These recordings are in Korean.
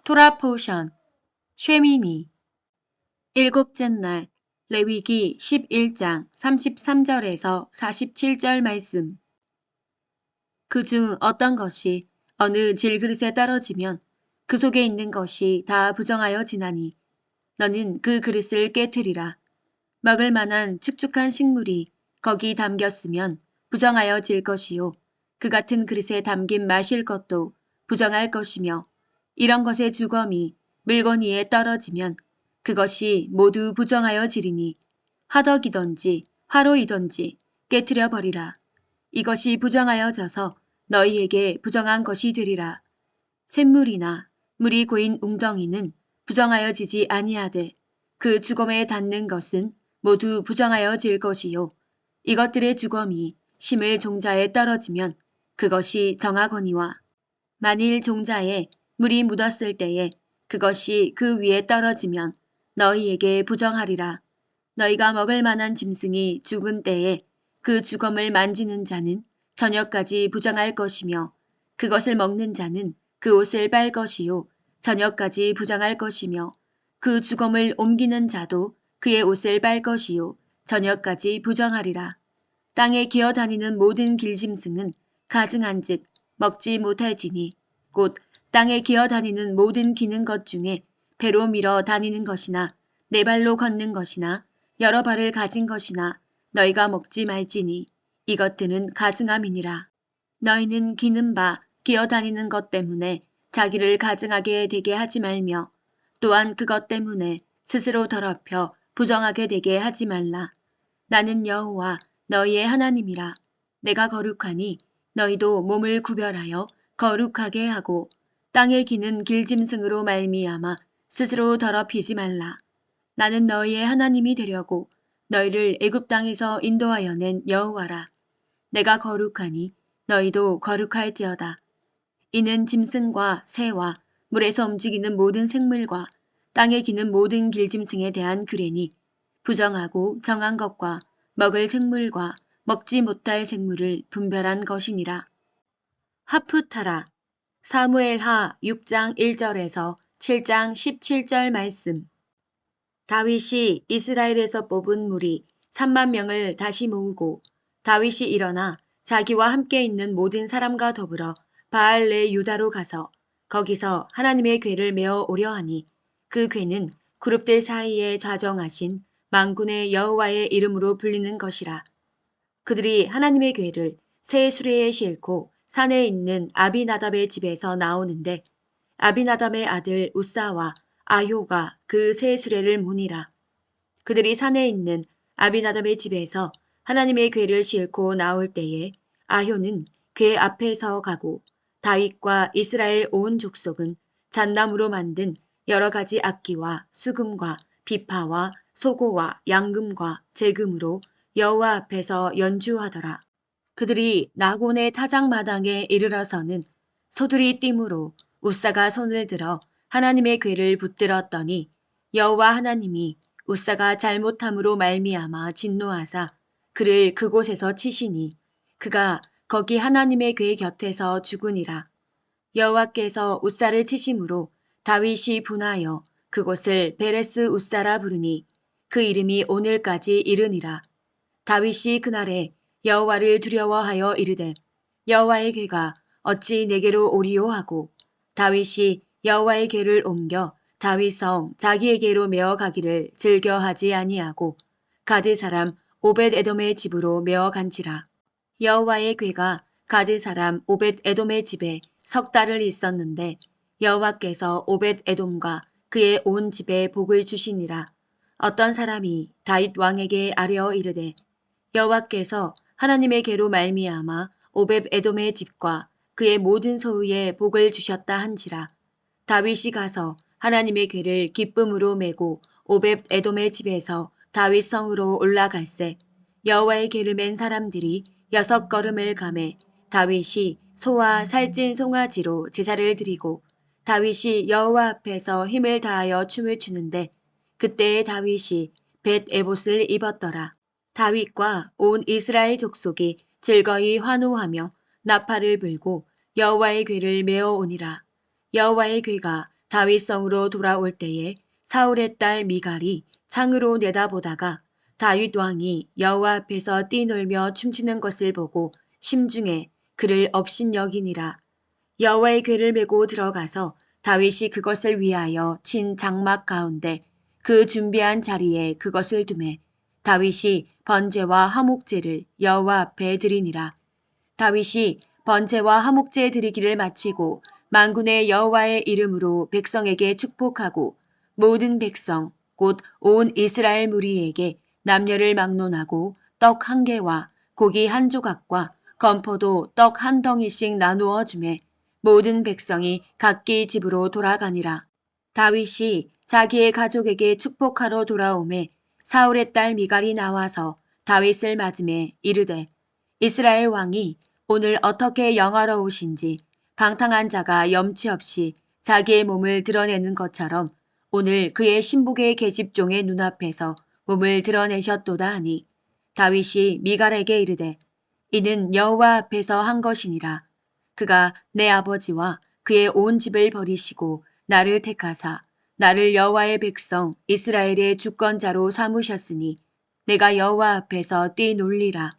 토라 포션, 쉐미니. 일곱째 날, 레위기 11장 33절에서 47절 말씀. 그중 어떤 것이 어느 질그릇에 떨어지면 그 속에 있는 것이 다 부정하여 지나니 너는 그 그릇을 깨트리라. 먹을 만한 축축한 식물이 거기 담겼으면 부정하여 질 것이요. 그 같은 그릇에 담긴 마실 것도 부정할 것이며 이런 것의 주검이 물건 위에 떨어지면 그것이 모두 부정하여 지리니 화덕이든지 화로이든지 깨트려 버리라. 이것이 부정하여 져서 너희에게 부정한 것이 되리라. 샘물이나 물이 고인 웅덩이는 부정하여 지지 아니하되 그 주검에 닿는 것은 모두 부정하여 질 것이요. 이것들의 주검이 심을 종자에 떨어지면 그것이 정하거니와 만일 종자에 물이 묻었을 때에 그것이 그 위에 떨어지면 너희에게 부정하리라. 너희가 먹을 만한 짐승이 죽은 때에 그 주검을 만지는 자는 저녁까지 부정할 것이며 그것을 먹는 자는 그 옷을 빨 것이요 저녁까지 부정할 것이며 그 주검을 옮기는 자도 그의 옷을 빨 것이요 저녁까지 부정하리라. 땅에 기어다니는 모든 길짐승은 가증한즉 먹지 못할지니 곧 땅에 기어다니는 모든 기는 것 중에 배로 밀어 다니는 것이나 네 발로 걷는 것이나 여러 발을 가진 것이나 너희가 먹지 말지니 이것들은 가증함이니라. 너희는 기는 바 기어다니는 것 때문에 자기를 가증하게 되게 하지 말며 또한 그것 때문에 스스로 더럽혀 부정하게 되게 하지 말라. 나는 여호와 너희의 하나님이라. 내가 거룩하니 너희도 몸을 구별하여 거룩하게 하고 땅에 기는 길짐승으로 말미암아 스스로 더럽히지 말라. 나는 너희의 하나님이 되려고 너희를 애굽 땅에서 인도하여 낸 여호와라. 내가 거룩하니 너희도 거룩할지어다. 이는 짐승과 새와 물에서 움직이는 모든 생물과 땅에 기는 모든 길짐승에 대한 규례니 부정하고 정한 것과 먹을 생물과 먹지 못할 생물을 분별한 것이니라. 하프타라. 사무엘하 6장 1절에서 7장 17절 말씀. 다윗이 이스라엘에서 뽑은 무리 3만 명을 다시 모으고 다윗이 일어나 자기와 함께 있는 모든 사람과 더불어 바알레 유다로 가서 거기서 하나님의 궤를 메어 오려 하니 그 궤는 그룹들 사이에 좌정하신 만군의 여호와의 이름으로 불리는 것이라. 그들이 하나님의 궤를 새 수레에 싣고 산에 있는 아비나답의 집에서 나오는데 아비나답의 아들 우사와 아효가 그 새 수레를 모니라. 그들이 산에 있는 아비나답의 집에서 하나님의 궤를 싣고 나올 때에 아효는 궤 앞에서 가고 다윗과 이스라엘 온 족속은 잣나무로 만든 여러 가지 악기와 수금과 비파와 소고와 양금과 제금으로 여호와 앞에서 연주하더라. 그들이 나곤의 타작마당에 이르러서는 소들이 띠므로 우사가 손을 들어 하나님의 궤를 붙들었더니 여호와 하나님이 우사가 잘못함으로 말미암아 진노하사 그를 그곳에서 치시니 그가 거기 하나님의 궤 곁에서 죽으니라. 여호와께서 우사를 치심으로 다윗이 분하여 그곳을 베레스 우사라 부르니 그 이름이 오늘까지 이르니라. 다윗이 그날에 여호와를 두려워하여 이르되 여호와의 궤가 어찌 내게로 오리요 하고 다윗이 여호와의 궤를 옮겨 다윗성 자기에게로 메어 가기를 즐겨하지 아니하고 가드 사람 오벳 에돔의 집으로 메어 간지라. 여호와의 궤가 가드 사람 오벳 에돔의 집에 석 달을 있었는데 여호와께서 오벳 에돔과 그의 온 집에 복을 주시니라. 어떤 사람이 다윗 왕에게 아뢰어 이르되 여호와께서 하나님의 궤로 말미암아 오벳 에돔의 집과 그의 모든 소유에 복을 주셨다 한지라. 다윗이 가서 하나님의 궤를 기쁨으로 메고 오벳 에돔의 집에서 다윗 성으로 올라갈새 여호와의 궤를 맨 사람들이 6걸음을 가매 다윗이 소와 살찐 송아지로 제사를 드리고 다윗이 여호와 앞에서 힘을 다하여 춤을 추는데 그때에 다윗이 벳 에봇을 입었더라. 다윗과 온 이스라엘 족속이 즐거이 환호하며 나팔을 불고 여호와의 궤를 메어 오니라. 여호와의 궤가 다윗성으로 돌아올 때에 사울의 딸 미갈이 창으로 내다보다가 다윗 왕이 여호와 앞에서 뛰놀며 춤추는 것을 보고 심중에 그를 업신여기니라. 여호와의 궤를 메고 들어가서 다윗이 그것을 위하여 친 장막 가운데 그 준비한 자리에 그것을 두매 다윗이 번제와 화목제를 여호와 앞에 드리니라. 다윗이 번제와 화목제 드리기를 마치고 만군의 여호와의 이름으로 백성에게 축복하고 모든 백성 곧 온 이스라엘 무리에게 남녀를 막론하고 떡 한 개와 고기 한 조각과 건포도 떡 한 덩이씩 나누어 주매 모든 백성이 각기 집으로 돌아가니라. 다윗이 자기의 가족에게 축복하러 돌아오매 사울의 딸 미갈이 나와서 다윗을 맞으매 이르되 이스라엘 왕이 오늘 어떻게 영화로우신지 방탕한 자가 염치 없이 자기의 몸을 드러내는 것처럼 오늘 그의 신복의 계집종의 눈앞에서 몸을 드러내셨도다 하니 다윗이 미갈에게 이르되 이는 여호와 앞에서 한 것이니라. 그가 내 아버지와 그의 온 집을 버리시고 나를 택하사 나를 여호와의 백성 이스라엘의 주권자로 삼으셨으니 내가 여호와 앞에서 뛰놀리라.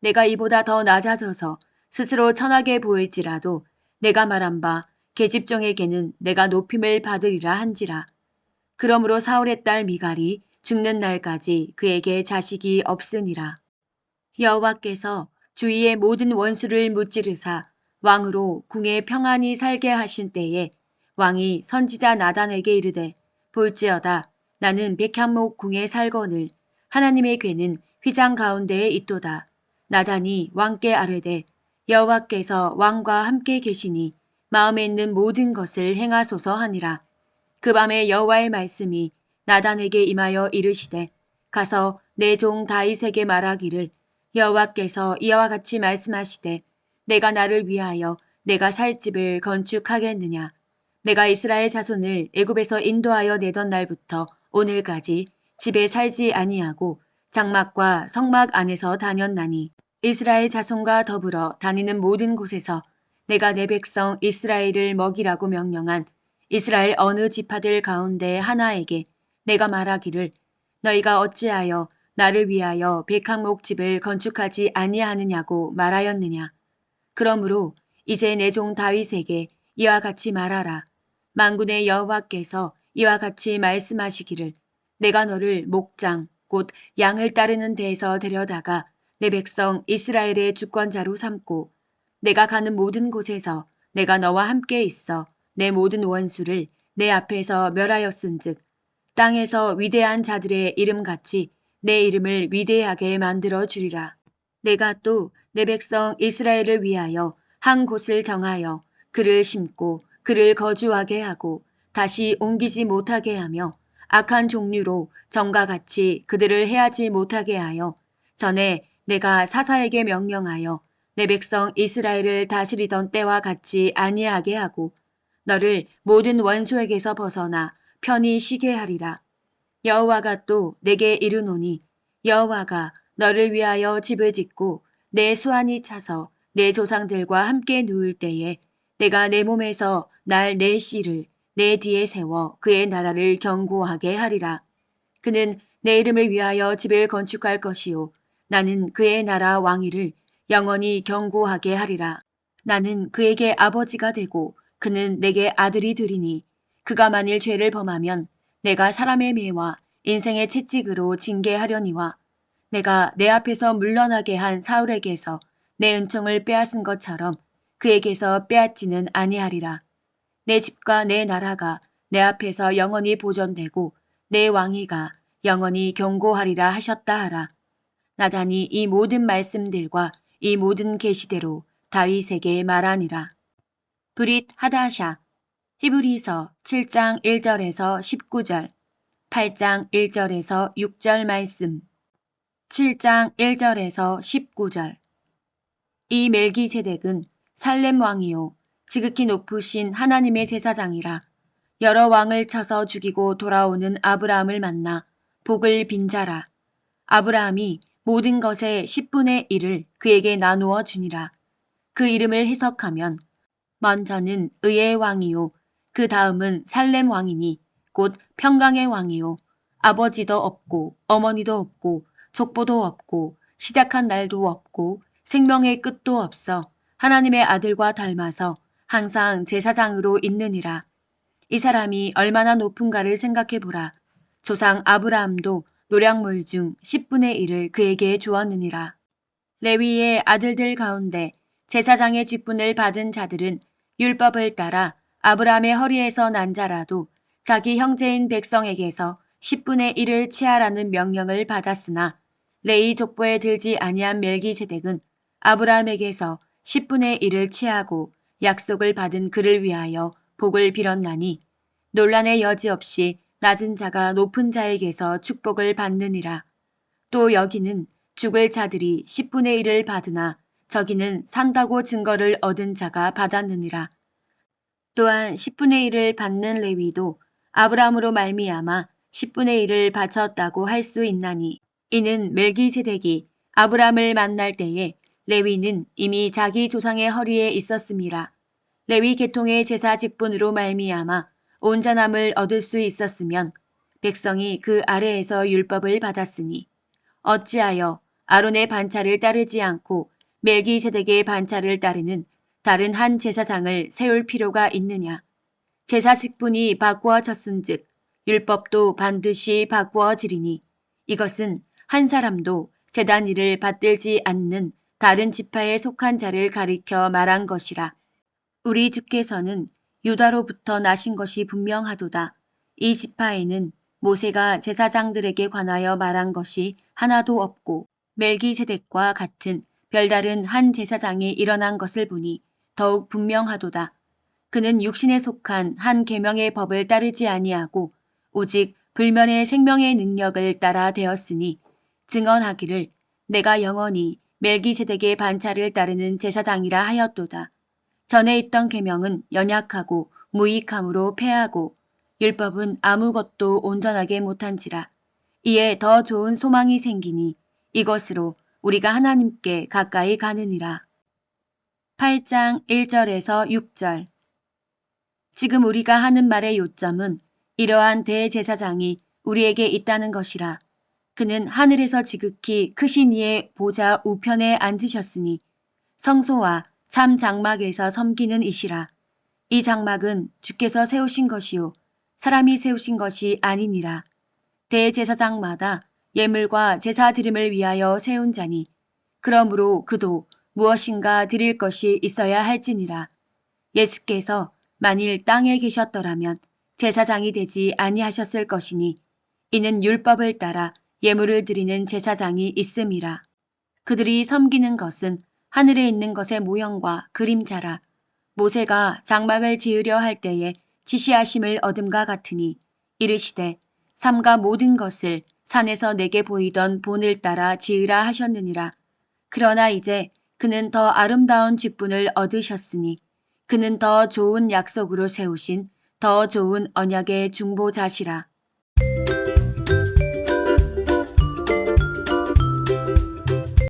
내가 이보다 더 낮아져서 스스로 천하게 보일지라도 내가 말한 바 계집종에게는 내가 높임을 받으리라 한지라. 그러므로 사울의 딸 미갈이 죽는 날까지 그에게 자식이 없으니라. 여호와께서 주위의 모든 원수를 무찌르사 왕으로 궁에 평안히 살게 하신 때에 왕이 선지자 나단에게 이르되 볼지어다 나는 백향목 궁에 살거늘 하나님의 궤는 휘장 가운데에 있도다. 나단이 왕께 아뢰되 여호와께서 왕과 함께 계시니 마음에 있는 모든 것을 행하소서 하니라. 그 밤에 여호와의 말씀이 나단에게 임하여 이르시되 가서 내 종 다윗에게 말하기를 여호와께서 이와 같이 말씀하시되 내가 나를 위하여 내가 살 집을 건축하겠느냐. 내가 이스라엘 자손을 애굽에서 인도하여 내던 날부터 오늘까지 집에 살지 아니하고 장막과 성막 안에서 다녔나니 이스라엘 자손과 더불어 다니는 모든 곳에서 내가 내 백성 이스라엘을 먹이라고 명령한 이스라엘 어느 지파들 가운데 하나에게 내가 말하기를 너희가 어찌하여 나를 위하여 백향목 집을 건축하지 아니하느냐고 말하였느냐. 그러므로 이제 내 종 다윗에게 이와 같이 말하라. 만군의 여호와께서 이와 같이 말씀하시기를 내가 너를 목장 곧 양을 따르는 데에서 데려다가 내 백성 이스라엘의 주권자로 삼고 내가 가는 모든 곳에서 내가 너와 함께 있어 내 모든 원수를 내 앞에서 멸하였은즉 땅에서 위대한 자들의 이름같이 내 이름을 위대하게 만들어 주리라. 내가 또 내 백성 이스라엘을 위하여 한 곳을 정하여 그를 심고 그를 거주하게 하고 다시 옮기지 못하게 하며 악한 종류로 전과 같이 그들을 해하지 못하게 하여 전에 내가 사사에게 명령하여 내 백성 이스라엘을 다스리던 때와 같이 아니하게 하고 너를 모든 원수에게서 벗어나 편히 쉬게 하리라. 여호와가 또 내게 이르노니 여호와가 너를 위하여 집을 짓고 내 수완이 차서 내 조상들과 함께 누울 때에 내가 내 몸에서 날 내 씨를 내 뒤에 세워 그의 나라를 견고하게 하리라. 그는 내 이름을 위하여 집을 건축할 것이요 나는 그의 나라 왕위를 영원히 견고하게 하리라. 나는 그에게 아버지가 되고 그는 내게 아들이 되리니 그가 만일 죄를 범하면 내가 사람의 매와 인생의 채찍으로 징계하려니와 내가 내 앞에서 물러나게 한 사울에게서 내 은총을 빼앗은 것처럼 그에게서 빼앗지는 아니하리라. 내 집과 내 나라가 내 앞에서 영원히 보존되고 내 왕위가 영원히 견고하리라 하셨다 하라. 나단이 이 모든 말씀들과 이 모든 계시대로 다윗에게 말하니라. 브릿 하다샤 히브리서 7장 1절에서 19절 8장 1절에서 6절 말씀 7장 1절에서 19절 이 멜기세덱은 살렘 왕이요 지극히 높으신 하나님의 제사장이라. 여러 왕을 쳐서 죽이고 돌아오는 아브라함을 만나 복을 빈 자라. 아브라함이 모든 것의 10분의 1을 그에게 나누어 주니라. 그 이름을 해석하면 먼저는 의의 왕이요 그 다음은 살렘 왕이니 곧 평강의 왕이요. 아버지도 없고 어머니도 없고 족보도 없고 시작한 날도 없고 생명의 끝도 없어 하나님의 아들과 닮아서 항상 제사장으로 있느니라. 이 사람이 얼마나 높은가를 생각해 보라. 조상 아브라함도 노량물 중 10분의 1을 그에게 주었느니라. 레위의 아들들 가운데 제사장의 직분을 받은 자들은 율법을 따라 아브라함의 허리에서 난 자라도 자기 형제인 백성에게서 10분의 1을 취하라는 명령을 받았으나 레위 족보에 들지 아니한 멜기세덱은 아브라함에게서 10분의 1을 취하고 약속을 받은 그를 위하여 복을 빌었나니 논란의 여지 없이 낮은 자가 높은 자에게서 축복을 받느니라. 또 여기는 죽을 자들이 10분의 1을 받으나 저기는 산다고 증거를 얻은 자가 받았느니라. 또한 10분의 1을 받는 레위도 아브라함으로 말미암아 10분의 1을 바쳤다고 할 수 있나니 이는 멜기세덱이 아브라함을 만날 때에 레위는 이미 자기 조상의 허리에 있었음이라. 레위 계통의 제사 직분으로 말미암아 온전함을 얻을 수 있었으면 백성이 그 아래에서 율법을 받았으니 어찌하여 아론의 반차를 따르지 않고 멜기세덱의 반차를 따르는 다른 한 제사장을 세울 필요가 있느냐. 제사 직분이 바꾸어졌은즉 율법도 반드시 바꾸어지리니 이것은 한 사람도 제단 일을 받들지 않는 다른 지파에 속한 자를 가리켜 말한 것이라. 우리 주께서는 유다로부터 나신 것이 분명하도다. 이 지파에는 모세가 제사장들에게 관하여 말한 것이 하나도 없고 멜기세덱과 같은 별다른 한 제사장이 일어난 것을 보니 더욱 분명하도다. 그는 육신에 속한 한 계명의 법을 따르지 아니하고 오직 불면의 생명의 능력을 따라 되었으니 증언하기를 내가 영원히 멜기세덱의 반차를 따르는 제사장이라 하였도다. 전에 있던 계명은 연약하고 무익함으로 패하고 율법은 아무것도 온전하게 못한지라. 이에 더 좋은 소망이 생기니 이것으로 우리가 하나님께 가까이 가느니라. 8장 1절에서 6절. 지금 우리가 하는 말의 요점은 이러한 대제사장이 우리에게 있다는 것이라. 그는 하늘에서 지극히 크신 이의 보좌 우편에 앉으셨으니 성소와 참 장막에서 섬기는 이시라. 이 장막은 주께서 세우신 것이요 사람이 세우신 것이 아니니라. 대제사장마다 예물과 제사 드림을 위하여 세운 자니 그러므로 그도 무엇인가 드릴 것이 있어야 할지니라. 예수께서 만일 땅에 계셨더라면 제사장이 되지 아니하셨을 것이니 이는 율법을 따라 예물을 드리는 제사장이 있음이라. 그들이 섬기는 것은 하늘에 있는 것의 모형과 그림자라. 모세가 장막을 지으려 할 때에 지시하심을 얻음과 같으니 이르시되 삼가 모든 것을 산에서 내게 보이던 본을 따라 지으라 하셨느니라. 그러나 이제 그는 더 아름다운 직분을 얻으셨으니 그는 더 좋은 약속으로 세우신 더 좋은 언약의 중보자시라.